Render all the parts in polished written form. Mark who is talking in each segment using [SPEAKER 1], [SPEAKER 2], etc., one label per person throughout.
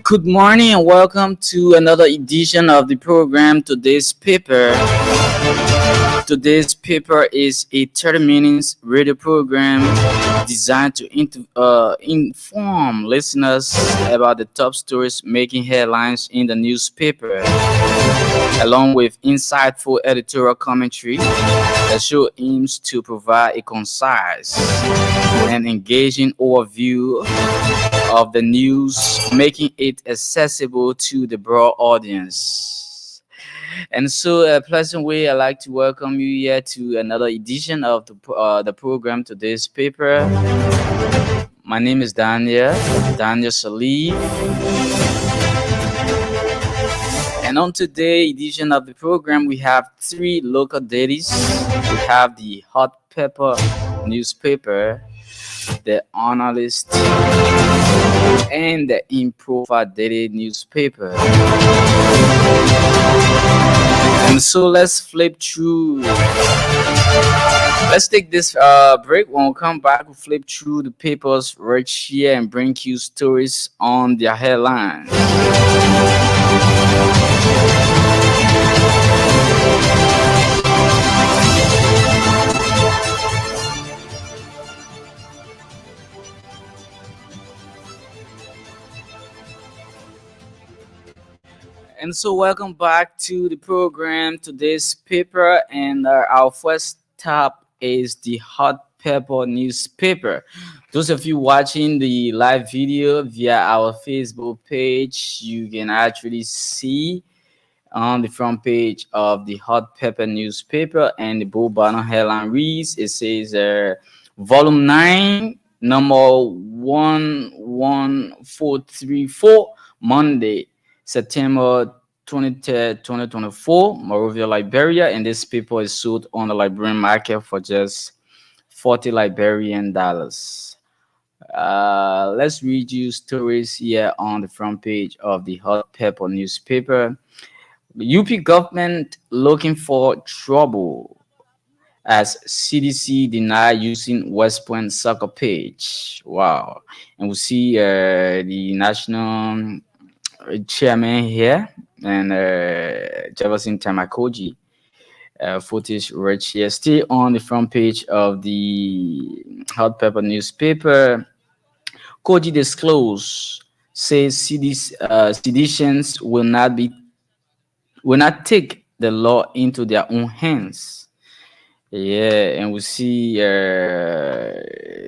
[SPEAKER 1] Good morning and welcome to another edition of the program. Today's paper is a 30 minutes radio program designed to inform listeners about the top stories making headlines in the newspaper, along with insightful editorial commentary. The show aims to provide a concise and engaging overview of the news, making it accessible to the broad audience. And so, a pleasant way, I'd like to welcome you here to another edition of the program, Today's Paper. My name is Daniel Salih. And on today's edition of the program, we have three local dailies. We have the Hot Pepper newspaper, the Analyst, and the Improver Daily newspaper. And so let's flip through. Let's take this break. When we come back, we'll flip through the papers right here and bring you stories on their headlines. And so, welcome back to the program, today's paper, and our first stop is the Hot Pepper newspaper. Those of you watching the live video via our Facebook page, you can actually see on the front page of the Hot Pepper newspaper, and the bold banner headline reads, it says, Volume 9, number 11434, Monday, September 23rd, 2024, Monrovia, Liberia, and this paper is sold on the Liberian market for just $40 Liberian dollars. Let's read you stories here on the front page of the Hot Pepper newspaper. The UP government looking for trouble as CDC deny using West Point soccer page. Wow. And we see the national chairman here and Jefferson Tamakoji footage right here. Still on the front page of the Hot Pepper newspaper. Koji disclose says seditions will not take the law into their own hands. Yeah, and we see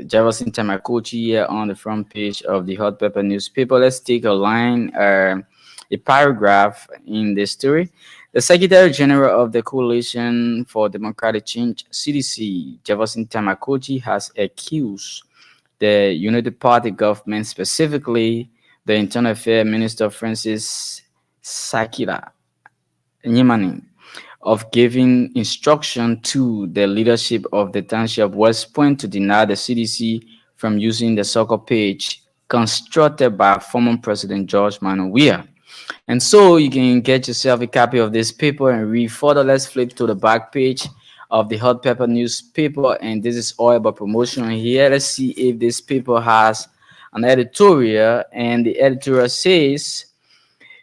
[SPEAKER 1] Jefferson Tamakochi here on the front page of the Hot Pepper newspaper. Let's take a line, a paragraph in the story. The Secretary General of the Coalition for Democratic Change, CDC, Jefferson Tamakochi, has accused the United Party government, specifically the Internal Affairs Minister Francis Sakila Nyimani, of giving instruction to the leadership of the township West Point to deny the CDC from using the soccer page constructed by former President George Manuel Weah. And so you can get yourself a copy of this paper and read further. Let's flip to the back page of the Hot Pepper newspaper, and this is all about promotion here. Let's see if this paper has an editorial, and the editorial says,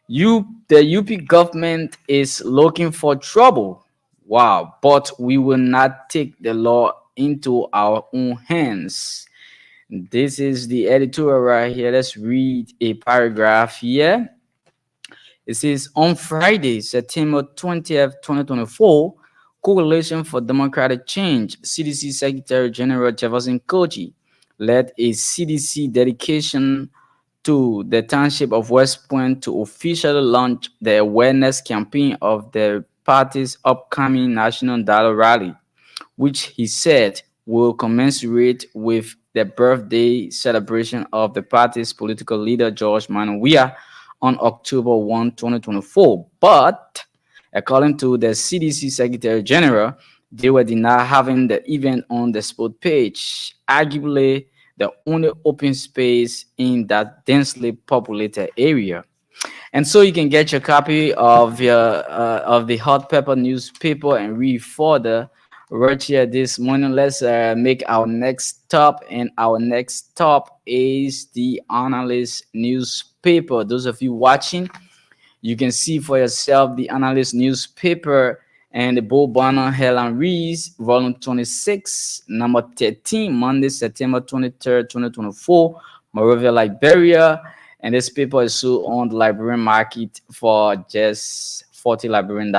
[SPEAKER 1] the UP government is looking for trouble. Wow, but we will not take the law into our own hands. This is the editorial right here. Let's read a paragraph here. It says on Friday, September 20th, 2024, Coalition for Democratic Change, CDC Secretary General Jefferson Koji led a CDC dedication to the township of West Point to officially launch the awareness campaign of the party's upcoming National Dollar Rally, which he said will commensurate with the birthday celebration of the party's political leader George Weah on October 1, 2024. But according to the CDC Secretary General, they were denied having the event on the sport page, arguably the only open space in that densely populated area. And so you can get your copy of the Hot Pepper newspaper and read further right here this morning. Let's make our next stop, and our next stop is the Analyst newspaper. Those of you watching, you can see for yourself the Analyst newspaper and the Bull Banner Helen Rees, volume 26, number 13, Monday, September 23rd, 2024, Monrovia, Liberia. And this paper is sold on the Liberian market for just $40 Liberian.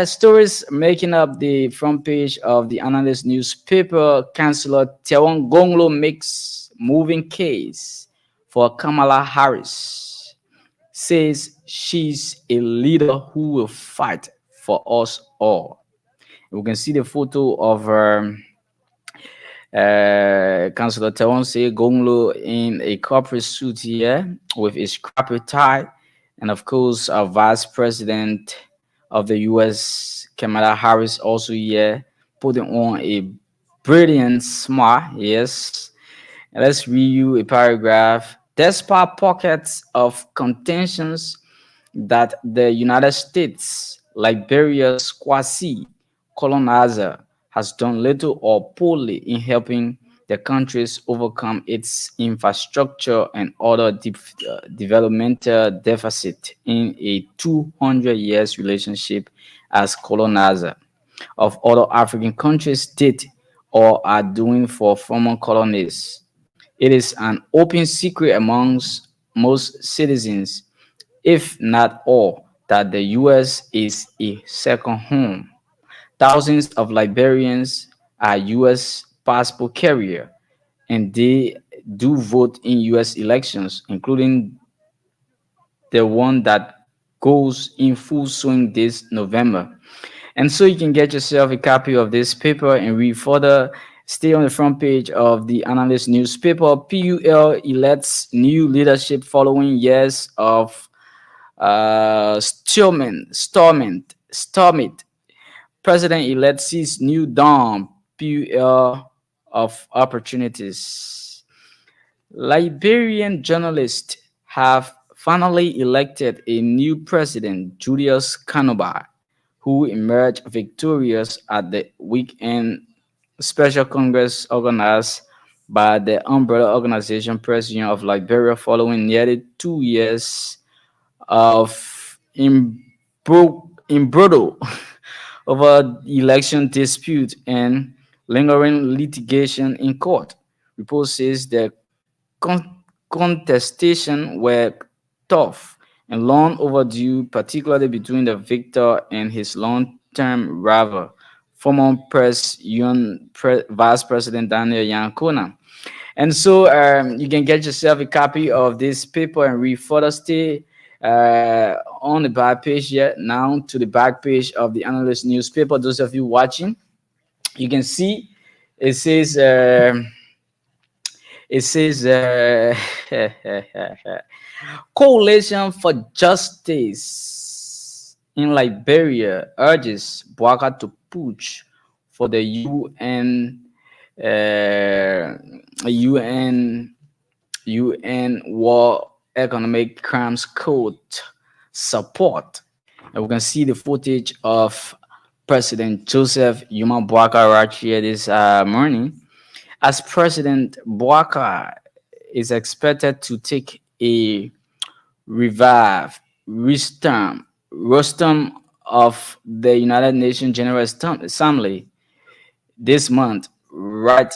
[SPEAKER 1] Stories making up the front page of the Analyst newspaper. Councillor Tewon Gonglo makes moving case for Kamala Harris, says she's a leader who will fight for us all. We can see the photo of Councillor Tewonse Gonglo in a corporate suit here with a scrappy tie, and of course, our Vice President of the U.S. Kamala Harris also here putting on a brilliant smile. Yes, and let's read you a paragraph. Despite pockets of contentions that the United States, Liberia's quasi colonizer, has done little or poorly in helping the countries overcome its infrastructure and other developmental deficit in a 200 years relationship as colonizer of other African countries did or are doing for former colonies. It is an open secret amongst most citizens, if not all, that the US is a second home. Thousands of Liberians are US passport carrier, and they do vote in US elections, including the one that goes in full swing this November. And so you can get yourself a copy of this paper and read further. Stay on the front page of the Analyst newspaper. PUL elects new leadership following years of storming. President-elect sees new dawn, PUL of opportunities. Liberian journalists have finally elected a new president, Julius Kanoba, who emerged victorious at the weekend special congress organized by the umbrella organization Press Union of Liberia following nearly 2 years of imbroglio over election dispute and lingering litigation in court. Report says the contestation were tough and long overdue, particularly between the victor and his long-term rival, former Press Union Vice President Daniel Yankona. And so you can get yourself a copy of this paper and read further. Stay on the back page yet now to the back page of the Analyst newspaper. Those of you watching, you can see it says it says Coalition for Justice in Liberia urges Bwaka to push for the UN War Economic Crimes Code support. And we can see the footage of President Joseph Yuma Bwaka right here this morning. As President Bwaka is expected to take a revive rostrum of the United Nations General Assembly this month, right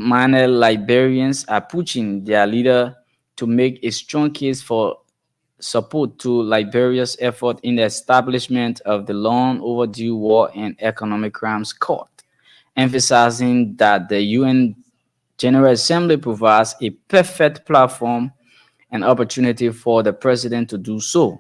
[SPEAKER 1] minded Liberians are pushing their leader to make a strong case for support to Liberia's effort in the establishment of the long overdue War and Economic Crimes Court, emphasizing that the UN General Assembly provides a perfect platform and opportunity for the president to do so.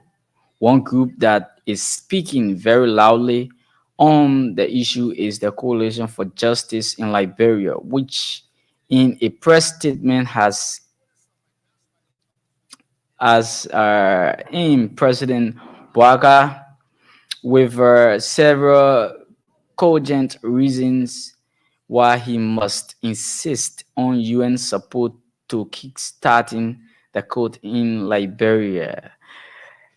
[SPEAKER 1] One group that is speaking very loudly on the issue is the Coalition for Justice in Liberia, which in a press statement has in President Boaga with several cogent reasons why he must insist on UN support to kickstarting the code in Liberia.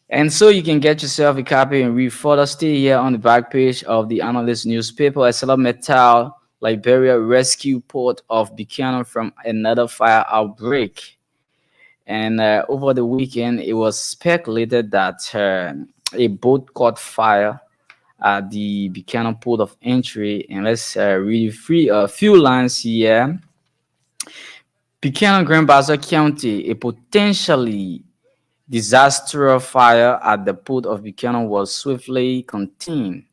[SPEAKER 1] And so you can get yourself a copy and read further. Stay here on the back page of the analyst newspaper. A Metal Liberia rescue port of Buchanan from another fire outbreak. And over the weekend, it was speculated that a boat caught fire at the Buchanan port of entry. And let's read a few lines here. Buchanan, Grand Bassa County, a potentially disastrous fire at the port of Buchanan was swiftly contained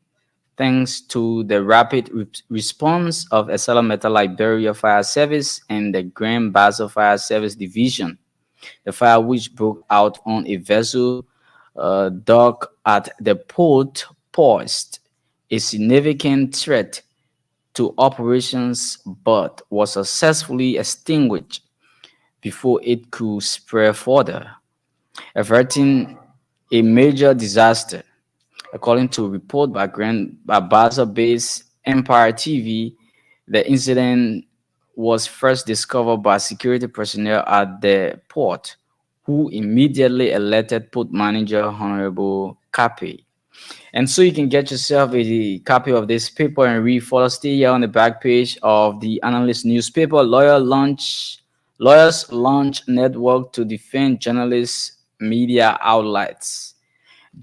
[SPEAKER 1] thanks to the rapid response of Metal Liberia Fire Service and the Grand Bassa Fire Service Division. The fire, which broke out on a vessel dock at the port, posed a significant threat to operations but was successfully extinguished before it could spread further, averting a major disaster. According to a report by Gaza-based Empire TV, the incident was first discovered by security personnel at the port, who immediately alerted port manager Honorable Kapi. And so you can get yourself a copy of this paper and read further. Stay here on the back page of the analyst newspaper. Lawyers launch network to defend journalists media outlets.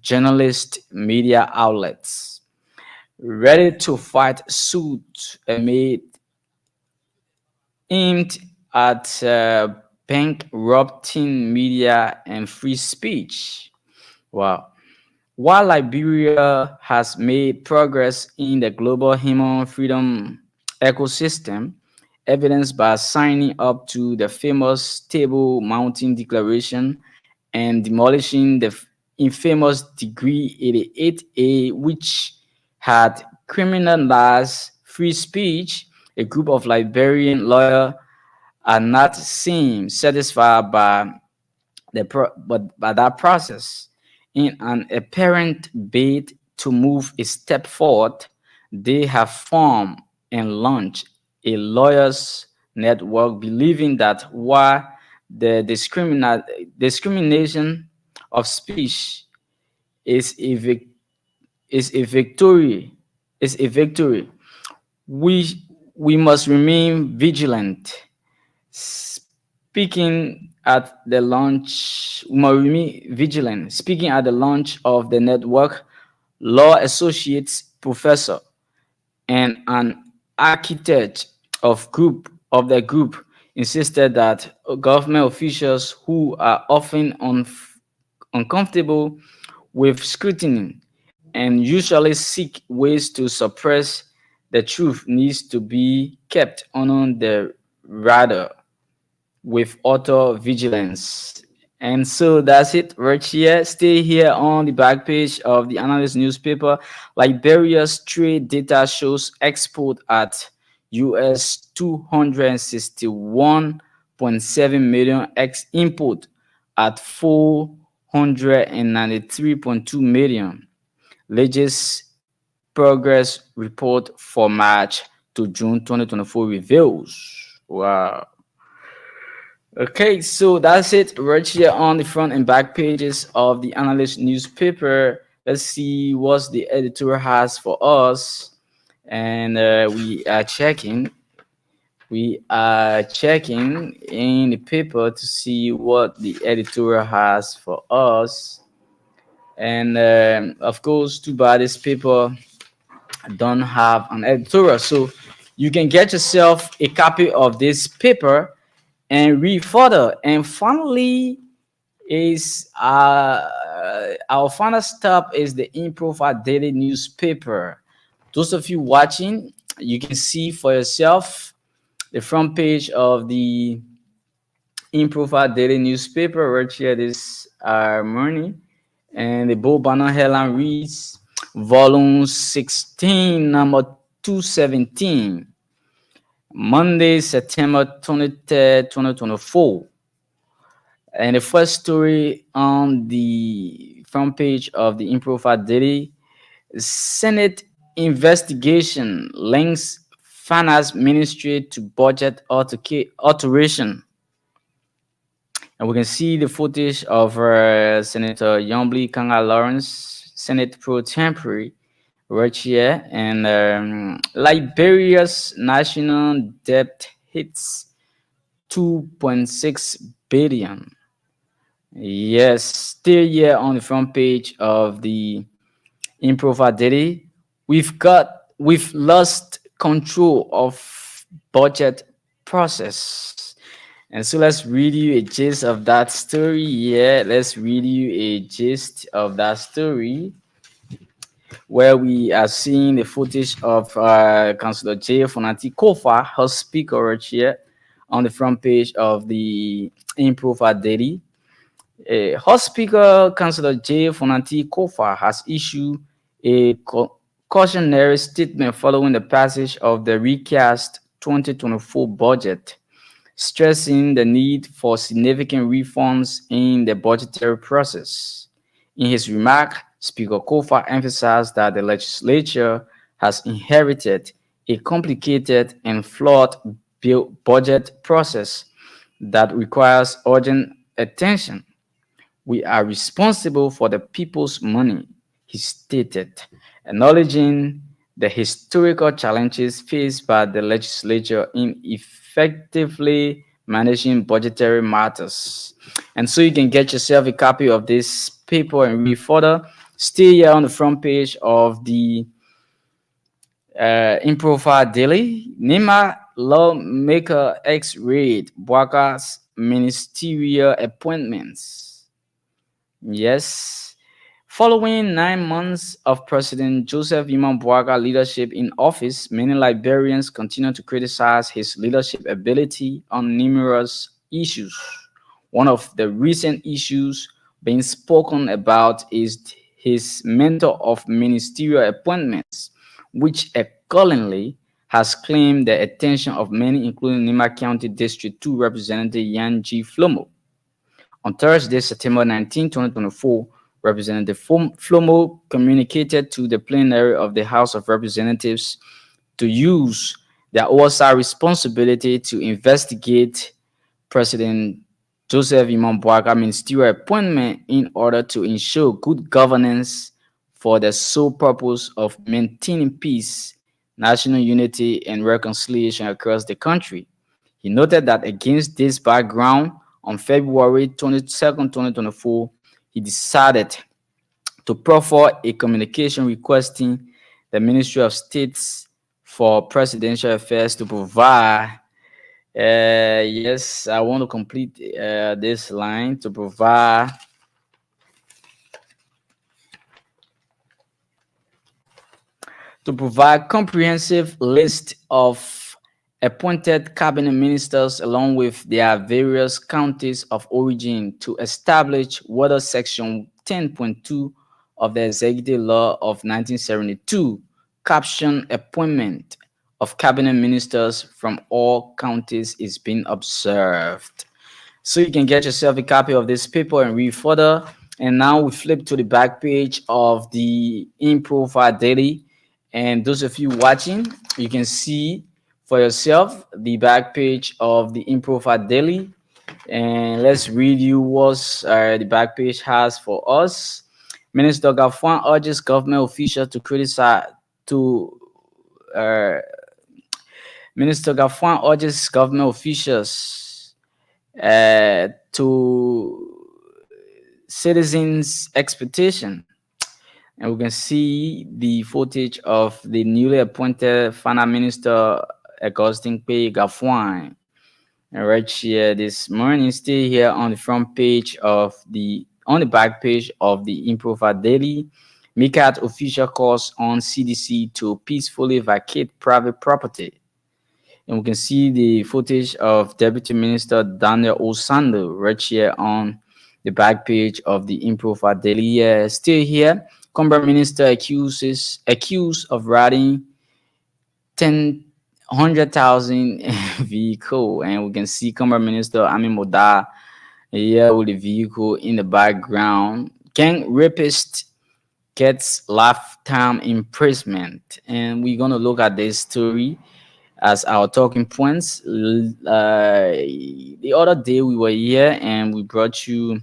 [SPEAKER 1] Journalist media outlets ready to fight suit amid aimed at bankrupting media and free speech. Wow. While Liberia has made progress in the global human freedom ecosystem, evidenced by signing up to the famous Table Mountain Declaration and demolishing the infamous Decree 88A, which had criminalized free speech, a group of Liberian lawyers are not seem satisfied by by that process. In an apparent bid to move a step forward, they have formed and launched a lawyers network, believing that while the discrimination of speech is a is a victory is a victory, we we must remain vigilant. Speaking at the launch, Marumi Vigilant, speaking at the launch of the network, law associates professor and an architect of the group insisted that government officials who are often uncomfortable with scrutiny and usually seek ways to suppress the truth needs to be kept on the radar with auto vigilance. And so that's it right here. Stay here on the back page of the analyst newspaper. Liberia's trade data shows export at US 261.7 million, import at 493.2 million. Latest progress report for March to June 2024 reveals. Wow. Okay, so that's it right here on the front and back pages of the analyst newspaper. Let's see what the editor has for us. And we are checking in the paper to see what the editor has for us. And of course, too bad this paper don't have an editorial. So You can get yourself a copy of this paper and read further. And finally, is our final stop is the Improve Our Daily newspaper. Those of you watching, you can see for yourself the front page of the Improve Our Daily newspaper right here this morning. And the bold banner headline reads Volume 16, number 217, Monday, September 23rd, 2024. And the first story on the front page of the Improve Daily: Senate investigation links Finance Ministry to budget alteration. And we can see the footage of Senator Yombly Kanga Lawrence, Senate Pro Tempore, right here. And Liberia's national debt hits 2.6 billion. Yes, still here on the front page of the Improve Daily, we've lost control of budget process. And so let's read you a gist of that story. Yeah, let's read you a gist of that story where we are seeing the footage of Councillor J. Fonati Kofa, her speaker right here on the front page of the Improve Daily. House Speaker Councillor J. Fonati Kofa has issued a cautionary statement following the passage of the recast 2024 budget, stressing the need for significant reforms in the budgetary process. In his remark, Speaker Kofa emphasized that the legislature has inherited a complicated and flawed budget process that requires urgent attention. We are responsible for the people's money, he stated, acknowledging the historical challenges faced by the legislature in effectively managing budgetary matters. And so you can get yourself a copy of this paper and read further. Stay here on the front page of the Improve Daily. Nima lawmaker X-raid Bwaka's ministerial appointments. Yes. Following 9 months of President Joseph Imam Bouaga leadership in office, many Liberians continue to criticize his leadership ability on numerous issues. One of the recent issues being spoken about is his mentor of ministerial appointments, which accordingly has claimed the attention of many, including Nima County District 2 Representative Yan G. Flomo. On Thursday, September 19, 2024, Representative Flomo communicated to the plenary of the House of Representatives to use their oversight responsibility to investigate President Joseph Imam Bouaga's ministerial appointment in order to ensure good governance for the sole purpose of maintaining peace, national unity, and reconciliation across the country. He noted that against this background, on February 22nd, 2024, he decided to proffer a communication requesting the Ministry of States for Presidential Affairs to provide, yes, I want to complete this line, to provide comprehensive list of appointed cabinet ministers along with their various counties of origin to establish whether section 10.2 of the executive law of 1972 caption appointment of cabinet ministers from all counties is being observed. So you can get yourself a copy of this paper and read further. And now we flip to the back page of the Improve Daily. And those of you watching, you can see for yourself the back page of the Improve Daily. And let's read you what the back page has for us. Minister Gafuan urges government officials to criticize to uh, Minister Gafuan urges government officials to citizens' expectation. And we can see the footage of the newly appointed finance minister Augustin P. Gaffouin. And right here this morning, still here on the front page of the back page of the Improva Daily. MICAT official calls on CDC to peacefully vacate private property. And we can see the footage of Deputy Minister Daniel Osando right here on the back page of the Improva Daily. Still here, Combat Minister accused of riding 100,000 vehicle, and we can see Combat Minister Amin Moda here with the vehicle in the background. Gang rapist gets lifetime imprisonment, and we're gonna look at this story as our talking points. The other day we were here and we brought you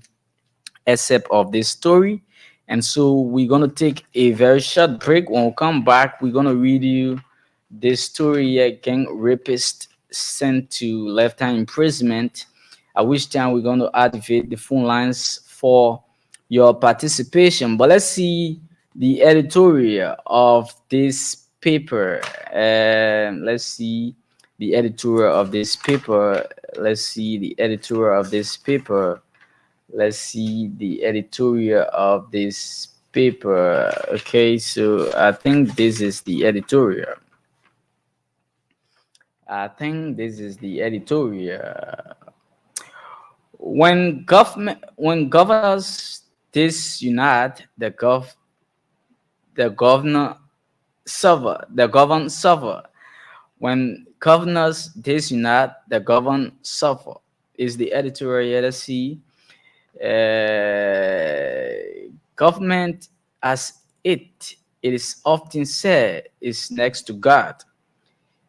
[SPEAKER 1] excerpt of this story, and so we're gonna take a very short break. When we come back, we're gonna read you this story here, gang rapist sent to lifetime imprisonment, at which time we're going to activate the phone lines for your participation. But let's see the editorial of this paper. Let's see the editorial of this paper. Let's see the editorial of this paper. Let's see the editorial of this paper. Okay, so I think this is the editorial. I think this is the editorial. When governors disunite, the governor the governed suffer. When governors disunite, the governed suffer. Is the editorial. Let's see. Government, as it is often said, is next to God.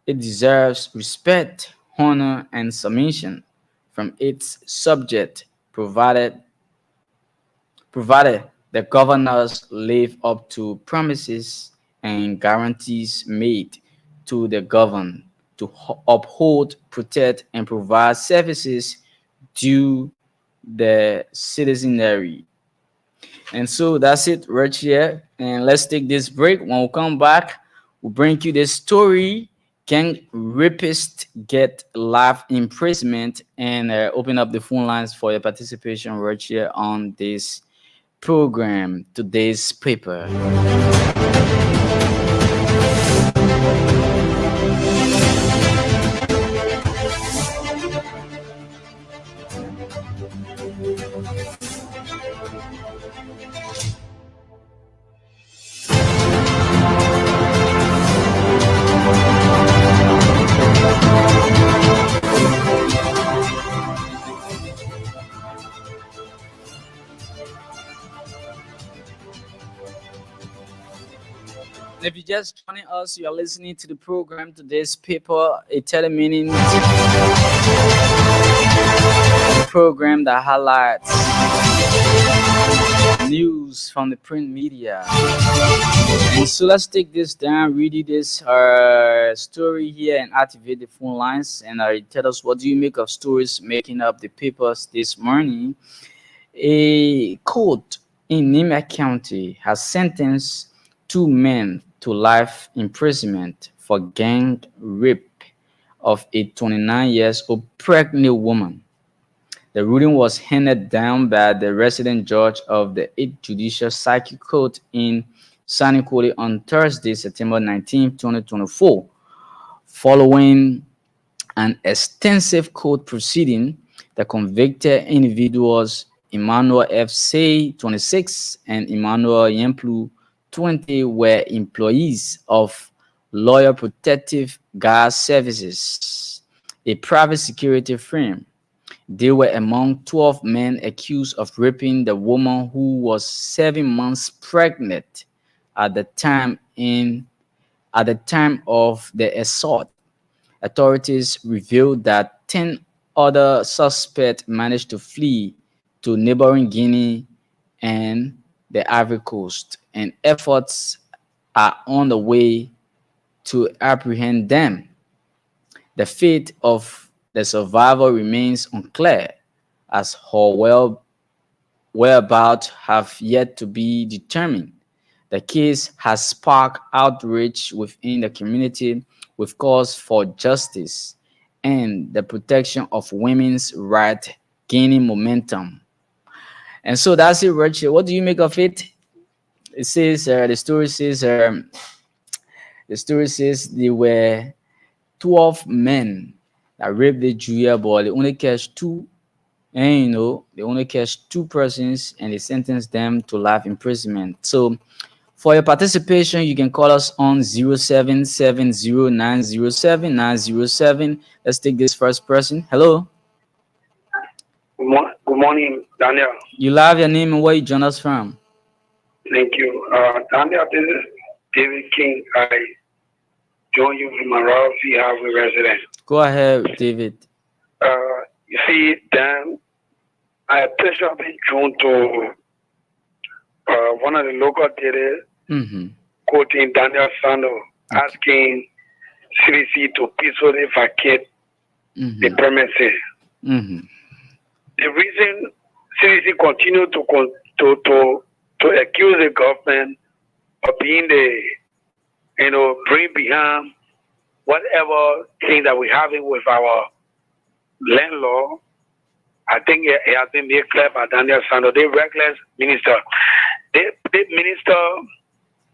[SPEAKER 1] It deserves respect, honor, and submission from its subject, provided the governors live up to promises and guarantees made to the governed to uphold, protect, and provide services due the citizenry. And so that's it right here. And let's take this break. When we come back, we'll bring you this story. Gang rapist get life imprisonment, and open up the phone lines for your participation right here on this program, today's paper. If you're just joining us, you are listening to the program Today's Paper, a 30-minute program that highlights news from the print media. And so let's take this down, read you this story here, and activate the phone lines. And tell us, what do you make of stories making up the papers this morning? A court in Nima County has sentenced 2 men to life imprisonment for gang rape of a 29 years old pregnant woman. The ruling was handed down by the resident judge of the 8th Judicial Circuit Court in Sanikoli on Thursday, September 19, 2024, following an extensive court proceeding. The convicted individuals Emmanuel F. Say, 26, and Emmanuel Yemplu, 20, were employees of Lawyer Protective Guard Services, a private security firm. They were among 12 men accused of raping the woman who was 7 months pregnant at the time of the assault. Authorities revealed that 10 other suspects managed to flee to neighboring Guinea and the Ivory Coast, and efforts are on the way to apprehend them. The fate of the survivor remains unclear, as her whereabouts have yet to be determined. The case has sparked outrage within the community, with calls for justice and the protection of women's rights gaining momentum. And so that's it, Richard. What do you make of it? It says the story says there were 12 men that raped the Julia boy. They only catch two, and they only catch two persons and they sentenced them to life imprisonment. So for your participation, you can call us on 0770907907. Let's take this first person. Hello.
[SPEAKER 2] Good morning, Daniel.
[SPEAKER 1] You love your name and where you join us from.
[SPEAKER 2] Thank you. Daniel, this is David King. I join you from Monroe, Harvey resident.
[SPEAKER 1] Go ahead, David.
[SPEAKER 2] You see, Dan, I personally June to one of the local daily
[SPEAKER 1] Mm-hmm.
[SPEAKER 2] quoting Daniel Sando, asking CDC to peacefully vacate the
[SPEAKER 1] Mm-hmm.
[SPEAKER 2] premises.
[SPEAKER 1] Mm-hmm.
[SPEAKER 2] The reason CDC continue to accuse the government of being the bring behind whatever thing that we having with our landlord. I think it has been made clear by Daniel Sando, the reckless minister. The minister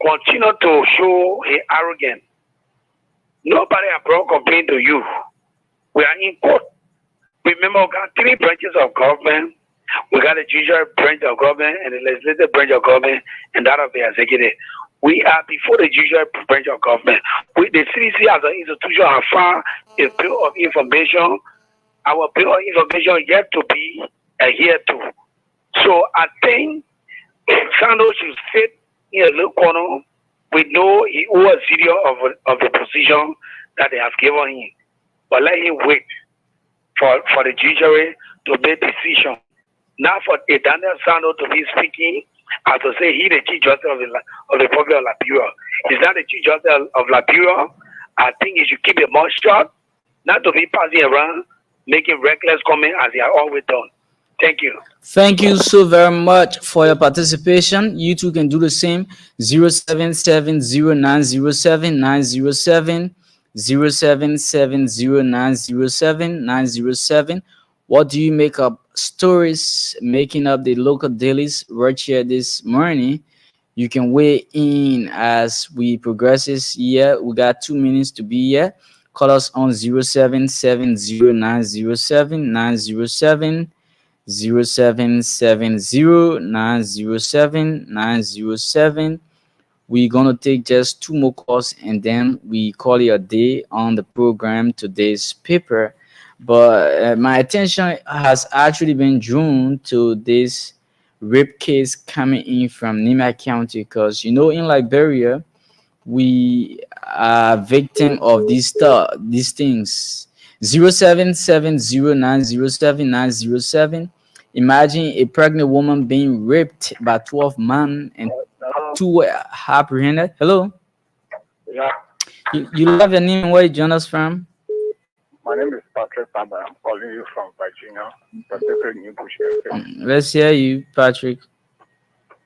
[SPEAKER 2] continue to show his arrogance. Nobody have brought complaint to you. We are in court. Remember, we got three branches of government. We got the judicial branch of government and the legislative branch of government and that of the executive. We are before the judicial branch of government. The CDC as an institution have found a bill of information. Our bill of information yet to be adhered to. So I think Sando should sit in a little corner. We know he owes zero of the position that they have given him. But let him wait for the judiciary to make decision. Not for a Daniel Sando to be speaking as to say he the Chief Justice of the Republic of Liberia. He's not the Chief Justice of Liberia. I think he should keep it more short, not to be passing around, making reckless comments as he has always done. Thank you.
[SPEAKER 1] Thank you so very much for your participation. You too can do the same. 0770907907, 0770907907. What do you make up stories making up the local dailies right here this morning? You can weigh in as we progresses here. We got 2 minutes to be here. Call us on 0770907907. 0770907907. We're gonna take just two more calls and then we call it a day on the program today's paper. But my attention has actually been drawn to this rape case coming in from Nima County because in Liberia we are victim of these things. 0770907907. Imagine a pregnant woman being raped by 12 men and two were apprehended. Hello.
[SPEAKER 3] Yeah,
[SPEAKER 1] You love your name and where you join us from?
[SPEAKER 3] my name is Patrick Pamba. I'm calling you from Virginia, Pacific New Bush area.
[SPEAKER 1] Let's hear you, Patrick.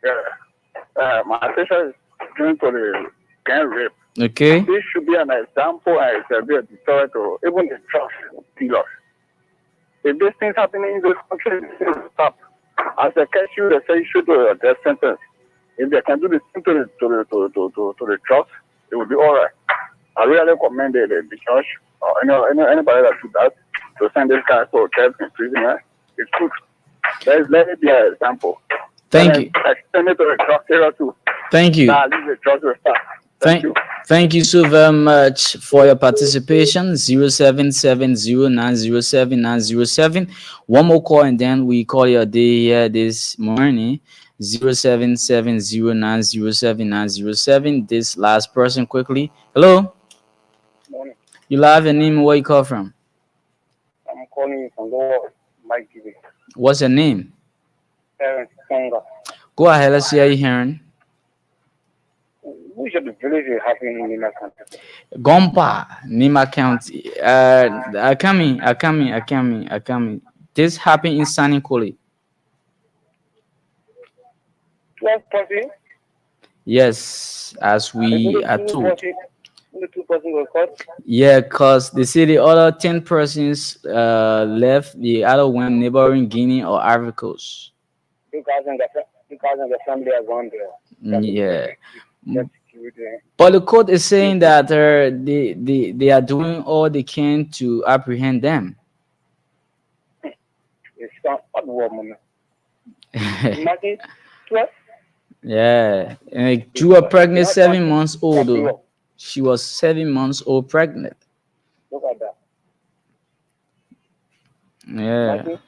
[SPEAKER 3] Yeah. My attention is going to the gang rape.
[SPEAKER 1] Okay.
[SPEAKER 3] This should be an example and it should be a deterrent to even the drug dealers. If these things happening in this country, this thing will stop. As they catch you, they say you should do a death sentence. If they can do the same to the drugs, it will be all right. I really commend the church or anybody that do that to send this guy to death imprisonment. It's good. Let it be an example.
[SPEAKER 1] Thank
[SPEAKER 3] And
[SPEAKER 1] you.
[SPEAKER 3] extend it to the drug area too.
[SPEAKER 1] Thank you.
[SPEAKER 3] Now, leave the drugs will start.
[SPEAKER 1] Thank you so very much for your participation. 0770907907. One more call and then we call your day here this morning. 0770907907. This last person quickly. Hello.
[SPEAKER 3] Morning.
[SPEAKER 1] You live your name and where you call from?
[SPEAKER 3] I'm calling you from Lower Mike Giving.
[SPEAKER 1] What's your name?
[SPEAKER 3] Parents, Songa.
[SPEAKER 1] Go ahead. Let's see how you hearing.
[SPEAKER 3] Which of the villages happening in Nima County?
[SPEAKER 1] Gompa, Nima County. Akami. This happened in Sanikoli.
[SPEAKER 3] 12 person?
[SPEAKER 1] Yes, as we are told.
[SPEAKER 3] Only 2 persons were caught.
[SPEAKER 1] Yeah, cause they say the other 10 persons left. The other went neighboring Guinea or Ivory Coast.
[SPEAKER 3] Because the family are gone there. That is
[SPEAKER 1] Yeah.
[SPEAKER 3] that security.
[SPEAKER 1] But the court is saying that they are doing all they can to apprehend them.
[SPEAKER 3] It's not a woman. Imagine what?
[SPEAKER 1] Yeah, and Drew her pregnant
[SPEAKER 3] Not
[SPEAKER 1] 7 months old though.
[SPEAKER 3] Labduro.
[SPEAKER 1] She was 7 months old pregnant.
[SPEAKER 3] Look at that.
[SPEAKER 1] Yeah,
[SPEAKER 3] Imagine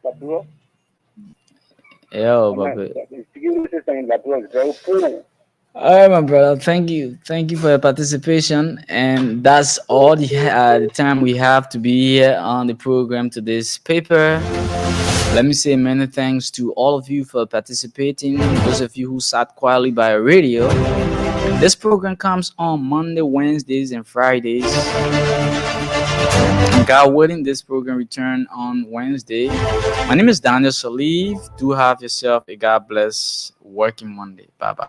[SPEAKER 3] Labduro.
[SPEAKER 1] yeah,
[SPEAKER 3] And then
[SPEAKER 1] Baba.
[SPEAKER 3] the security system in Labduro is very poor.
[SPEAKER 1] All right, my brother. Thank you for your participation, and that's all the time we have to be here on the program to this paper. Let me say many thanks to all of you for participating. Those of you who sat quietly by a radio. This program comes on Monday, Wednesdays, and Fridays. And God willing, this program return on Wednesday. My name is Daniel Saliv. Do have yourself a God bless working Monday. Bye bye.